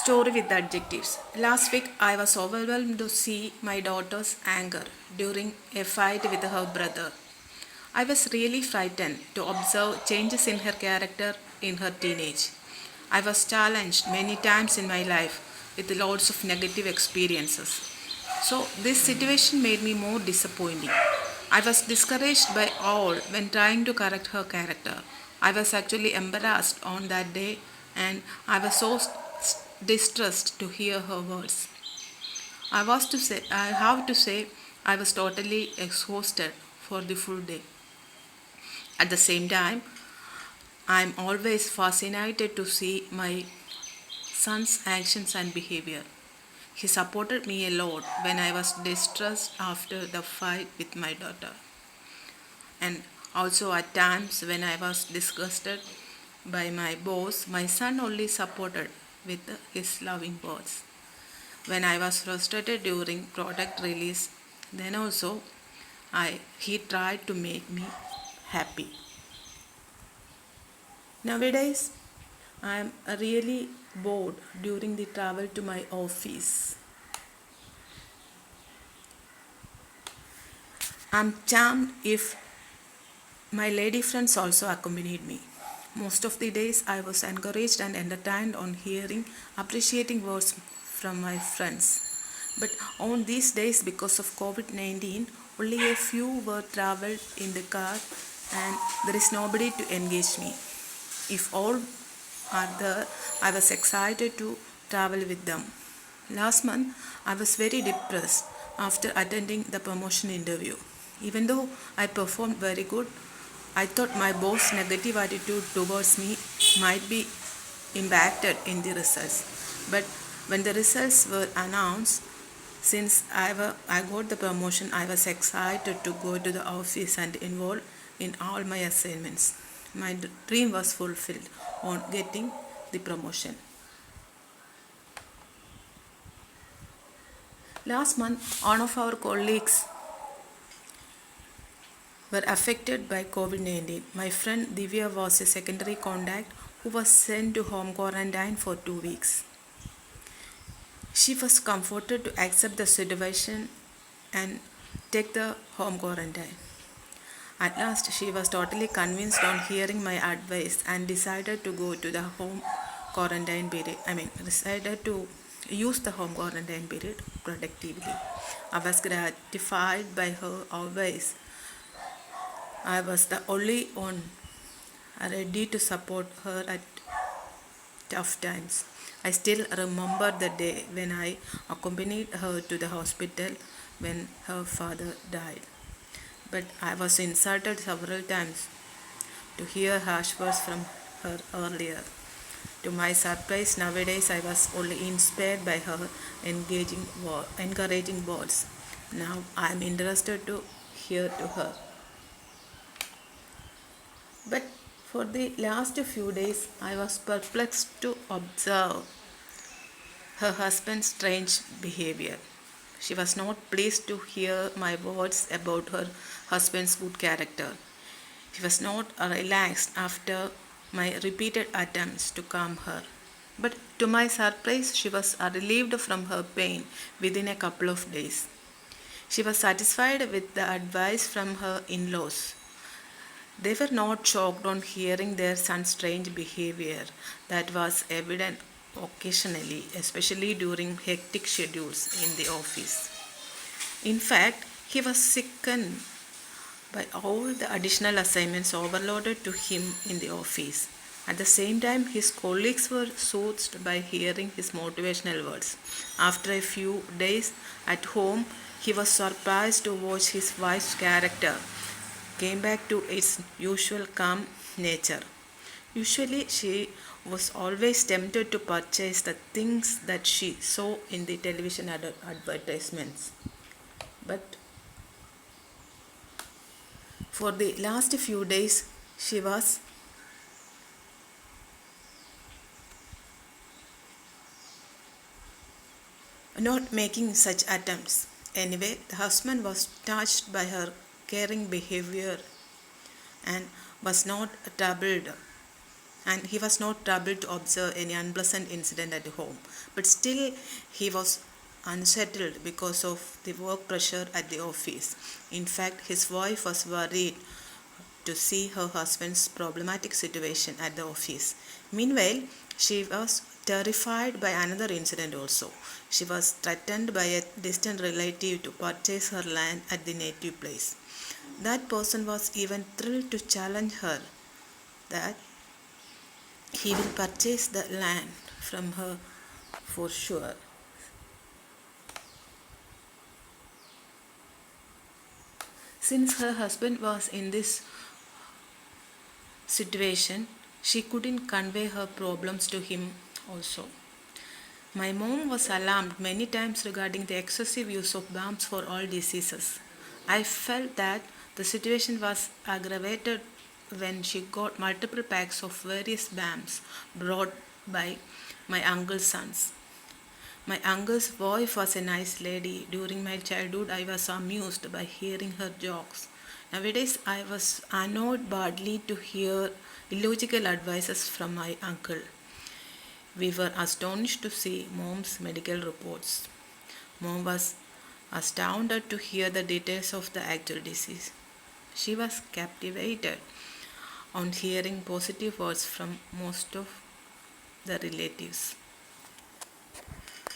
Story with adjectives. Last week, I was overwhelmed to see my daughter's anger during a fight with her brother. I was really frightened to observe changes in her character in her teenage. I was challenged many times in my life with lots of negative experiences. So, this situation made me more disappointing. I was discouraged by all when trying to correct her character. I was actually embarrassed on that day and I was so distressed to hear her words. I have to say I was totally exhausted for the full day. At the same time, I am always fascinated to see my son's actions and behavior. He supported me a lot when I was distressed after the fight with my daughter. And also at times when I was disgusted by my boss, my son only supported with his loving words. When I was frustrated during product release, then also he tried to make me happy. Nowadays, I am really bored during the travel to my office. I'm charmed if my lady friends also accompanied me. Most of the days I was encouraged and entertained on hearing appreciating words from my friends. But on these days, because of COVID 19, only a few were traveled in the car and there is nobody to engage me. If all are there, I was excited to travel with them. Last month, I was very depressed after attending the promotion interview. Even though I performed very good, I thought my boss's negative attitude towards me might be impacted in the results. But when the results were announced, since I got the promotion, I was excited to go to the office and involve in all my assignments. My dream was fulfilled on getting the promotion. Last month, one of our colleagues were affected by COVID 19. My friend Divya was a secondary contact who was sent to home quarantine for 2 weeks. She was comforted to accept the situation and take the home quarantine. At last, she was totally convinced on hearing my advice and decided to go to the home quarantine period. Decided to use the home quarantine period productively. I was gratified by her advice. I was the only one ready to support her at tough times. I still remember the day when I accompanied her to the hospital when her father died. But I was insulted several times to hear harsh words from her earlier. To my surprise, nowadays I was only inspired by her encouraging words. Now I am interested to hear to her. But for the last few days, I was perplexed to observe her husband's strange behavior. She was not pleased to hear my words about her husband's good character. She was not relaxed after my repeated attempts to calm her. But to my surprise, she was relieved from her pain within a couple of days. She was satisfied with the advice from her in laws. They were not shocked on hearing their son's strange behavior that was evident occasionally, especially during hectic schedules in the office. In fact, he was sickened by all the additional assignments overloaded to him in the office. At the same time, his colleagues were soothed by hearing his motivational words. After a few days at home, he was surprised to watch his wife's character came back to its usual calm nature. Usually, she was always tempted to purchase the things that she saw in the television advertisements. But for the last few days, she was not making such attempts. Anyway, the husband was touched by her caring behavior and was not troubled and he was not able to observe any unpleasant incident at home. But still, he was unsettled because of the work pressure at the office. In fact, his wife was worried to see her husband's problematic situation at the office. Meanwhile, she was terrified by another incident also. She was threatened by a distant relative to purchase her land at the native place. That person was even thrilled to challenge her that he will purchase the land from her for sure. Since her husband was in this situation, she couldn't convey her problems to him also. My mom was alarmed many times regarding the excessive use of balms for all diseases. I felt that the situation was aggravated when she got multiple packs of various balms brought by my uncle's sons. My uncle's wife was a nice lady. During my childhood, I was amused by hearing her jokes. Nowadays, I was annoyed badly to hear illogical advices from my uncle. We were astonished to see Mom's medical reports. Mom was astounded to hear the details of the actual disease. She was captivated on hearing positive words from most of the relatives.